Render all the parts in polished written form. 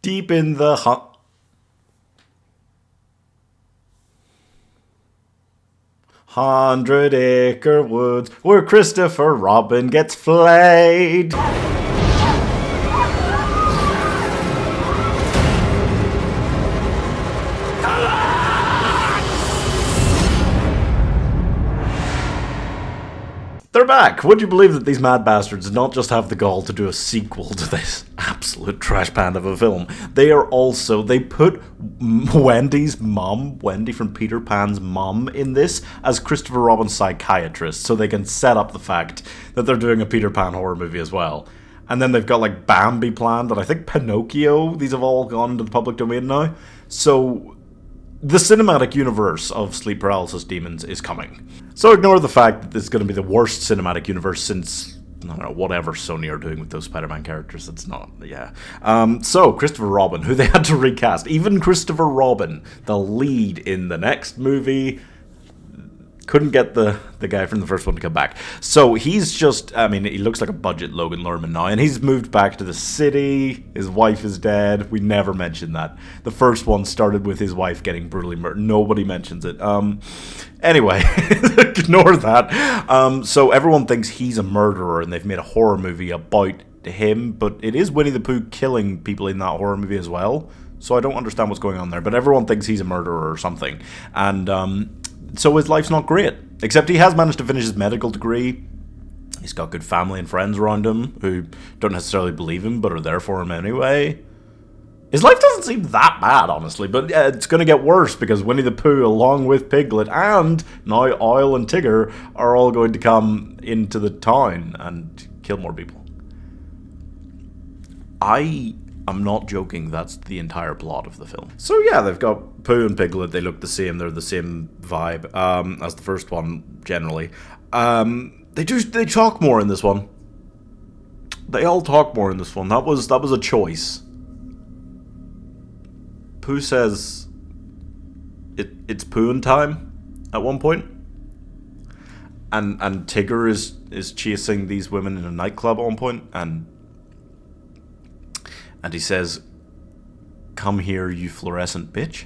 Deep in the 100-acre woods, where Christopher Robin gets flayed. They're back! Would you believe that these mad bastards did not just have the gall to do a sequel to this absolute trash pan of a film? They put Wendy's mom, Wendy from Peter Pan's mom, in this as Christopher Robin's psychiatrist, so they can set up the fact that they're doing a Peter Pan horror movie as well. And then they've got like Bambi planned, and I think Pinocchio. These have all gone into the public domain now. So the cinematic universe of Sleep Paralysis Demons is coming. So ignore the fact that this is going to be the worst cinematic universe since, I don't know, whatever Sony are doing with those Spider-Man characters. It's not, yeah. So, Christopher Robin, who they had to recast. Even Christopher Robin, the lead in the next movie, couldn't get the guy from the first one to come back. So he's just, I mean, he looks like a budget Logan Lerman now, and he's moved back to the city. His wife is dead. We never mentioned that. The first one started with his wife getting brutally murdered. Nobody mentions it. Anyway, ignore that. So everyone thinks he's a murderer, and they've made a horror movie about him, but it is Winnie the Pooh killing people in that horror movie as well. So I don't understand what's going on there, but everyone thinks he's a murderer or something. And so his life's not great, except he has managed to finish his medical degree. He's got good family and friends around him who don't necessarily believe him, but are there for him anyway. His life doesn't seem that bad, honestly, but it's going to get worse because Winnie the Pooh, along with Piglet, and now Oil and Tigger, are all going to come into the town and kill more people. I'm not joking, that's the entire plot of the film. So yeah, they've got Pooh and Piglet, they look the same, they're the same vibe as the first one, generally. They talk more in this one. They all talk more in this one. That was a choice. Pooh says it's poohin' time at one point. And Tigger is chasing these women in a nightclub at one point, and he says, "Come here, you fluorescent bitch."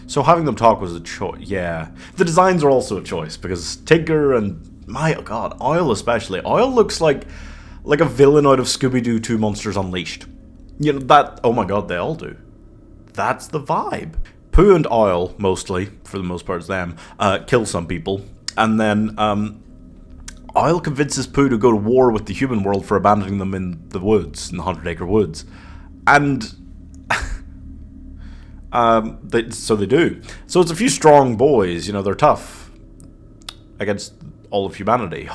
So having them talk was a choice, yeah. The designs are also a choice, because Tigger and, my god, Oil especially. Oil looks like a villain out of Scooby-Doo 2 Monsters Unleashed. You know, that, oh my god, they all do. That's the vibe. Pooh and Oil, mostly, for the most part it's them, kill some people. And then, Oil convinces Pooh to go to war with the human world for abandoning them in the woods, in the 100-acre woods. And so they do. So it's a few strong boys, you know, they're tough against all of humanity.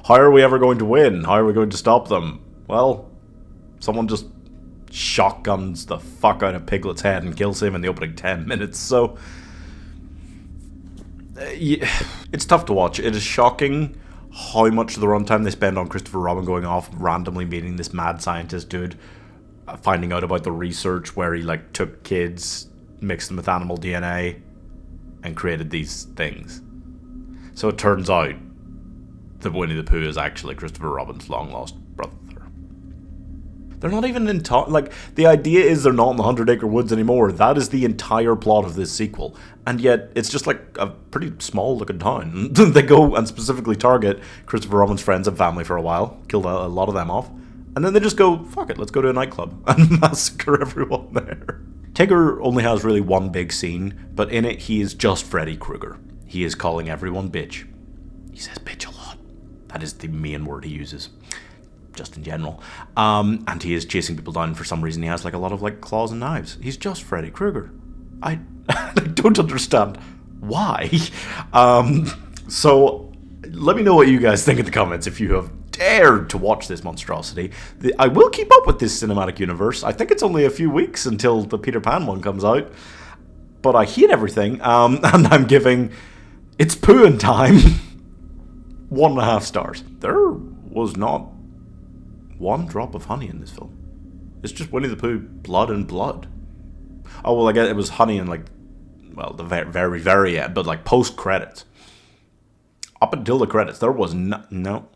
How are we ever going to win? How are we going to stop them? Well, someone just shotguns the fuck out of Piglet's head and kills him in the opening 10 minutes, so yeah, it's tough to watch. It is shocking how much of the runtime they spend on Christopher Robin going off, randomly meeting this mad scientist dude, finding out about the research where he like took kids, mixed them with animal DNA, and created these things. So it turns out that Winnie the Pooh is actually Christopher Robin's long-lost brother. They're not even in like, the idea is they're not in the 100-acre woods anymore. That is the entire plot of this sequel. And yet, it's just like a pretty small-looking town. They go and specifically target Christopher Robin's friends and family for a while, killed a lot of them off, and then they just go, fuck it, let's go to a nightclub and massacre everyone there. Tigger only has really one big scene, but in it, he is just Freddy Krueger. He is calling everyone bitch. He says bitch a lot. That is the main word he uses. Just in general, and he is chasing people down. For some reason he has like a lot of like claws and knives. He's just Freddy Krueger. I don't understand why. So let me know what you guys think in the comments if you have dared to watch this monstrosity. I will keep up with this cinematic universe. I think it's only a few weeks until the Peter Pan one comes out, but I hate everything, and I'm giving It's Poohin' Time 1.5 stars. There was not one drop of honey in this film. It's just Winnie the Pooh, blood and blood. Oh, well, I guess it was honey in, like, well, the very, very end, but, like, post-credits. Up until the credits, there was no,